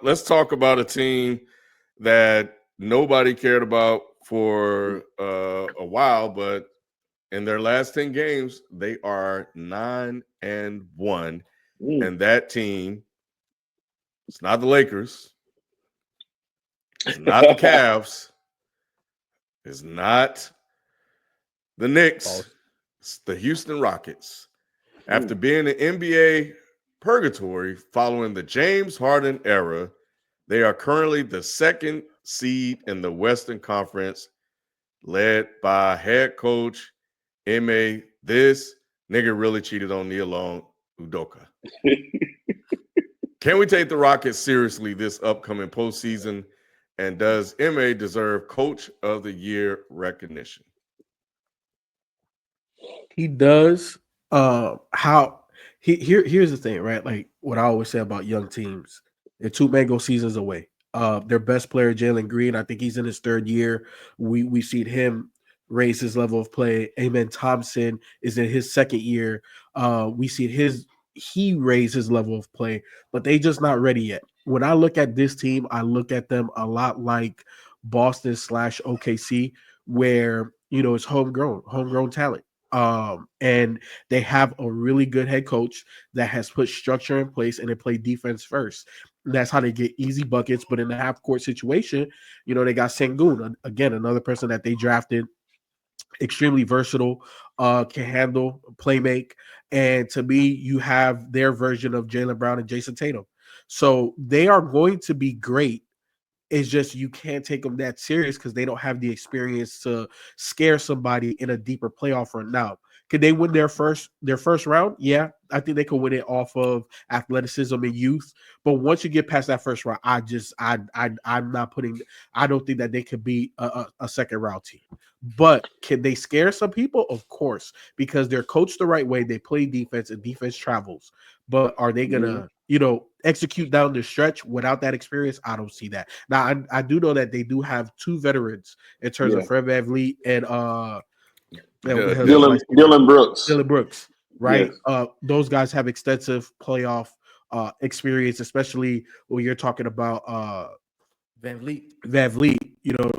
let's talk about a team that nobody cared about for a while, but in their last 10 games, they are 9-1. And that team, it's not the Lakers, it's not the Cavs, it's not the Knicks, it's the Houston Rockets. After being in NBA purgatory following the James Harden era, they are currently the second seed in the Western Conference, led by head coach Ime. This nigga really cheated on Neil Long Udoka. Can we take the Rockets seriously this upcoming postseason? And does Ime deserve Coach of the Year recognition? He does. Here's the thing, right? Like what I always say about young teams, they're two mango seasons away. Their best player, Jalen Green, I think he's in his third year. We've seen him raise his level of play. Amen Thompson is in his second year. We see he raised his level of play, but they just not ready yet. When I look at this team, I look at them a lot like Boston / OKC, where it's homegrown talent. And they have a really good head coach that has put structure in place and they play defense first. And that's how they get easy buckets. But in the half court situation, they got Sengun, again, another person that they drafted, extremely versatile, can handle, playmake. And to me, you have their version of Jaylen Brown and Jason Tatum. So they are going to be great. It's just you can't take them that serious because they don't have the experience to scare somebody in a deeper playoff run. Now, could they win their first round? Yeah, I think they could win it off of athleticism and youth. But once you get past that first round, I'm not putting. I don't think that they could be a second round team. But can they scare some people? Of course, because they're coached the right way. They play defense and defense travels. But are they gonna, execute down the stretch without that experience? I don't see that. Now, I do know that they do have two veterans in terms of Fred VanVleet and Dylan Brooks. Dylan Brooks, right? Yes. Those guys have extensive playoff experience, especially when you're talking about VanVleet,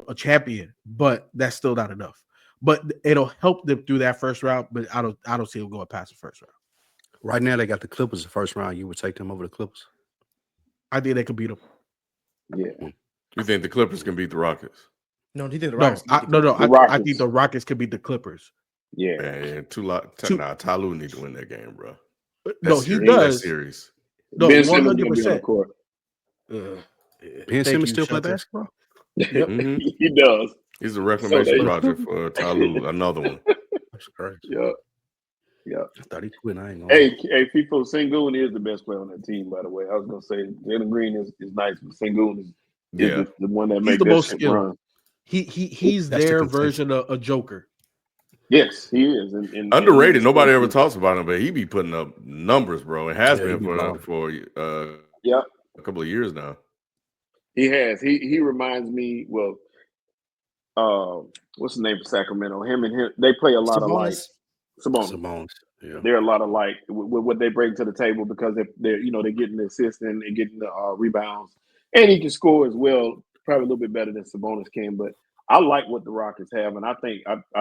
a champion, but that's still not enough. But it'll help them through that first round, but I don't see them going past the first round. Right now, they got the Clippers the first round. You would take them over the Clippers? I think they could beat them. Yeah. You think the Clippers can beat the Rockets? No, he think the Rockets. I think the Rockets could beat the Clippers. Yeah. Man, Tyloo need to win that game, bro. No, he does. Series. No, 100%. Ben Simmons still play basketball? Yep. Mm-hmm. He does. He's a reclamation project for Tyloo. Another one. That's crazy. Yeah. I thought he quit. I ain't gonna. Hey, FIFO, Sengun is the best player on that team, by the way. I was gonna say Jalen Green is nice, but Sengun is the one that makes the most skilled run. He's their version of a Joker. Yes, he is. Underrated. Nobody ever talks about him, but he be putting up numbers, bro. It has been for a couple of years now. He has. He reminds me. Well, what's the name for Sacramento? Him and him. They play a lot of like Sabonis. Yeah. They're a lot of like with what they bring to the table because they're getting the assists and getting the rebounds, and he can score as well. Probably a little bit better than Sabonis can, but I like what the Rockets have, and I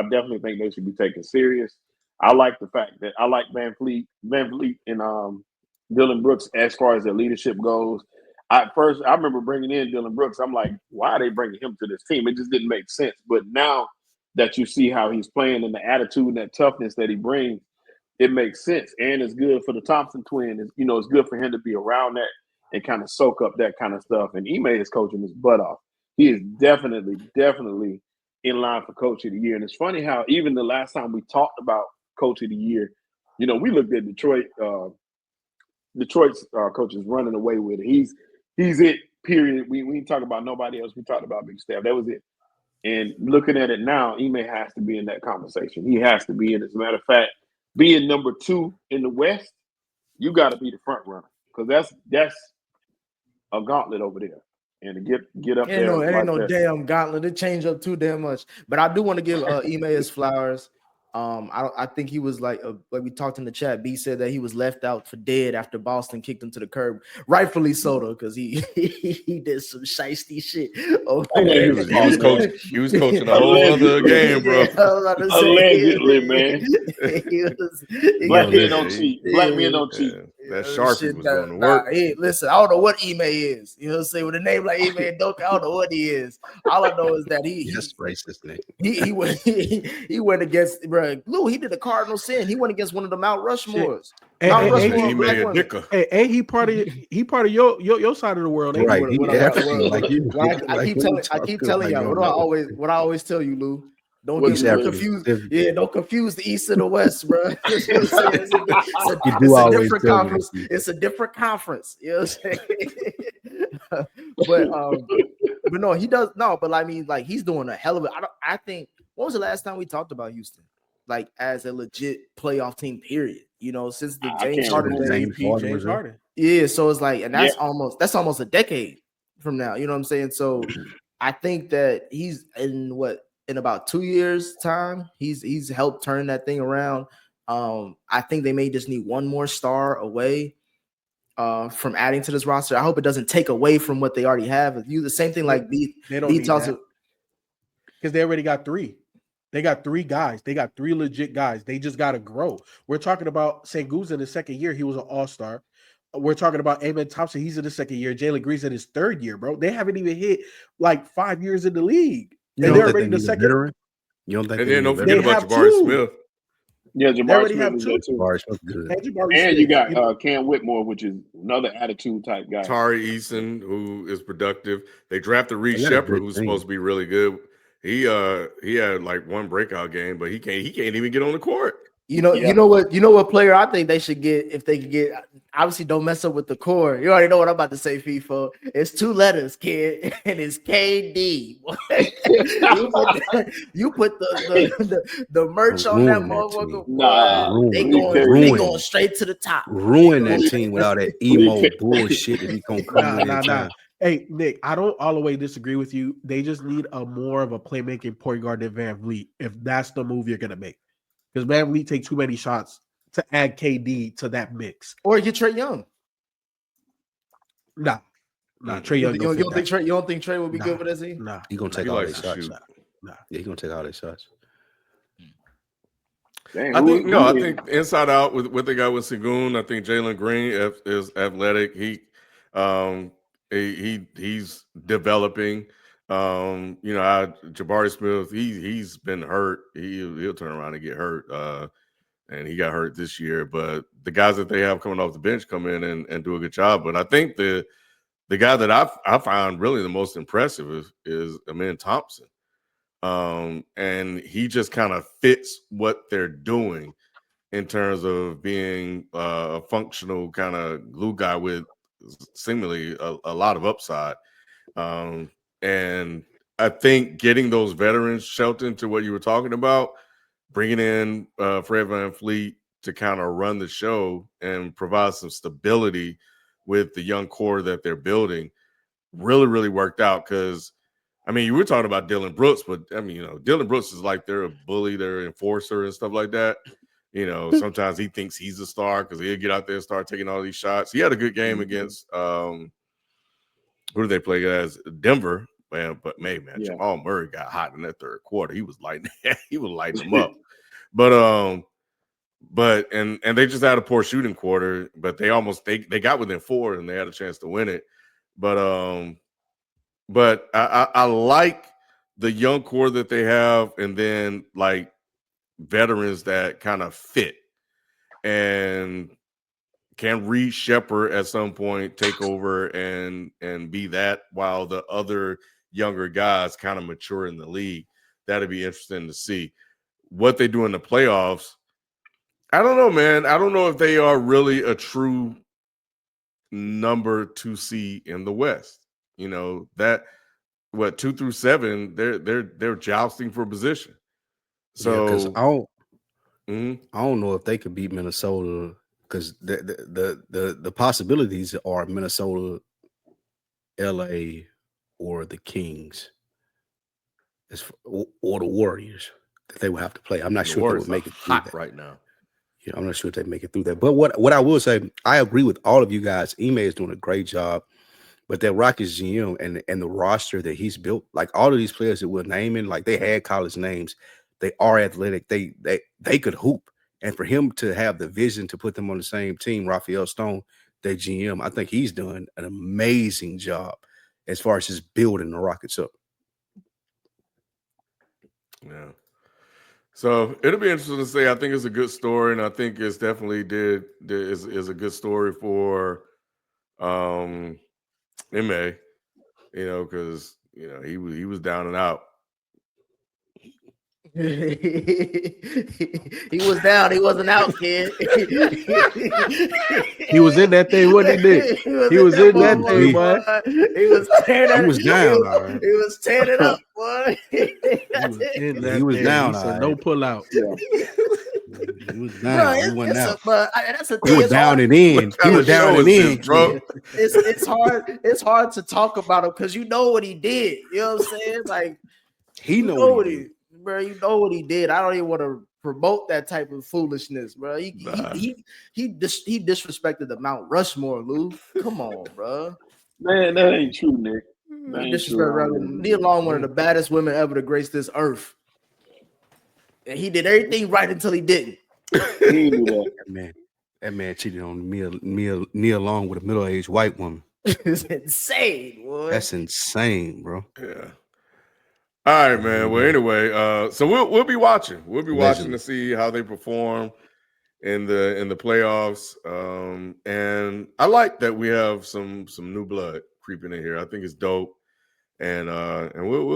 definitely think they should be taken serious. I like the fact that I like VanVleet and Dylan Brooks as far as their leadership goes. I remember bringing in Dylan Brooks. I'm like, why are they bringing him to this team? It just didn't make sense. But now that you see how he's playing and the attitude and that toughness that he brings, it makes sense. And it's good for the Thompson twin. It's good for him to be around that and kind of soak up that kind of stuff. And Ime is coaching his butt off. He is definitely in line for Coach of the Year. And it's funny how even the last time we talked about Coach of the Year, we looked at Detroit's coach is running away with it. He's it, period. We didn't talk about nobody else. We talked about Big Steph. That was it. And looking at it now, Ime has to be in that conversation. He has to be in. As a matter of fact, being number 2 in the West, you got to be the front runner because that's a gauntlet over there. And to get up there, it ain't no damn gauntlet. It changed up too damn much. But I do want to give Ime his flowers. I think he was like we talked in the chat. B said that he was left out for dead after Boston kicked him to the curb. Rightfully so, though, because he did some shiesty shit. He was coaching a whole other game, bro. Allegedly, man. Black men don't cheat. Black men don't cheat. That Sharpie was going to work. Listen, I don't know what Ime is. You know what I'm saying? With a name like Ime and Doka, I don't know what he is. All I know is that he's racist, Nick. He went against, bro. Lou, he did a cardinal sin. He went against one of the Mount Rushmores. Mount Rushmore. Hey, he part of your side of the world. Right. I keep telling y'all. What I always tell you, Lou. Don't get confused. Yeah, don't confuse the East and the West, bro. It's a different conference. It's a different conference. You know what I'm saying? but no, he does no. But I mean, like he's doing a hell of it. I think. When was the last time we talked about Houston, like as a legit playoff team? Period. You know, since the James Harden. Yeah, so it's like, and that's almost a decade from now. You know what I'm saying? So I think that he's in about 2 years' time, he's helped turn that thing around. I think they may just need one more star away from adding to this roster. I hope it doesn't take away from what they already have. You the same thing like B. They don't need that because they already got 3. They got 3 guys. They got 3 legit guys. They just got to grow. We're talking about Sengun's in his second year. He was an all-star. We're talking about Amen Thompson. He's in his second year. Jalen Green's in his third year, bro. They haven't even hit like 5 years in the league. And they're already the second. You don't think? And then don't forget about Jabari Smith. Yeah, Jabari Smith is there too. Jabari Smith good. And you got Cam Whitmore, which is another attitude type guy. Tari Eason, who is productive. They drafted Reed Shepard, who's supposed to be really good. He had like one breakout game, but he can't even get on the court. You know what player I think they should get if they could get. Obviously, don't mess up with the core. You already know what I'm about to say, FIFO. It's 2 letters, kid, and it's KD. you put the merch on that motherfucker. They going straight to the top. Ruin that team with all that emo bullshit that he gonna come Hey, Nick, I don't all the way disagree with you. They just need a more of a playmaking point guard than Van Vliet if that's the move you're gonna make. Because Van Vliet take too many shots to add KD to that mix. Or get Trae Young. Nah, Trae Young. You don't think Trae will be good for that team? Nah, he gonna take all these shots. Yeah, he gonna take all these shots. Dang, I think inside out with what they got with Sengun, I think Jalen Green is athletic. He's developing. Jabari Smith, he's been hurt. He'll turn around and get hurt. And he got hurt this year. But the guys that they have coming off the bench come in and do a good job. But I think the guy that I find really the most impressive is Amen Thompson. And he just kind of fits what they're doing in terms of being a functional kind of glue guy with seemingly a lot of upside. And I think getting those veterans, Shelton, to what you were talking about, bringing in Fred VanVleet to kind of run the show and provide some stability with the young core that they're building really, really worked out. Because, I mean, you were talking about Dylan Brooks, but, I mean, Dylan Brooks is like they're a bully, they're an enforcer and stuff like that. Sometimes he thinks he's a star because he'll get out there and start taking all these shots. He had a good game against who did they play as? Denver. But Jamal Murray got hot in that third quarter. He was lighting them up. But they just had a poor shooting quarter, but they got within 4 and they had a chance to win it. But I like the young core that they have, and then like veterans that kind of fit. And can Reed Shepard at some point take over and be that while the other younger guys kind of mature in the league? That'd be interesting to see. What they do in the playoffs, I don't know, man. I don't know if they are really a true number 2 seed in the West. 2 through 7, they're jousting for position. So I don't know if they could beat Minnesota, because the possibilities are Minnesota, LA, or the Kings, or the Warriors. that they would have to play. I'm not sure if they would make it through that right now. Yeah, I'm not sure if they make it through that. But what I will say, I agree with all of you guys. Ime is doing a great job. But that Rockets GM and the roster that he's built, like all of these players that we're naming, like they had college names, they are athletic, they could hoop. And for him to have the vision to put them on the same team, Raphael Stone, their GM, I think he's done an amazing job as far as just building the Rockets up. Yeah. So it'll be interesting to say. I think it's a good story, and I think it's definitely is a good story for Ime, because he was down and out. He was down. He wasn't out, kid. He was in that thing, wasn't he, Nick? He was in that thing, boy. He was tearing. He was down. He was tearing it up, boy. He was down. He said, no pull out. Yeah. He was down. He wasn't out. That's a he was down and in. He was down and in, bro. It's hard to talk about him because you know what he did. You know what I'm saying? Like he know what he did. Bro, you know what he did. I don't even want to promote that type of foolishness, bro. He disrespected the Mount Rushmore, Lou. Come on, bro. Man, that ain't true, Nick. Nia Long, one of the baddest women ever to grace this earth. And he did everything right until he didn't. He knew that. That man cheated on Nia Long with a middle-aged white woman. It's insane, boy. That's insane, bro. Yeah. All right, man. Well, anyway, so we'll be watching. We'll be watching to see how they perform in the playoffs. And I like that we have some new blood creeping in here. I think it's dope. And we'll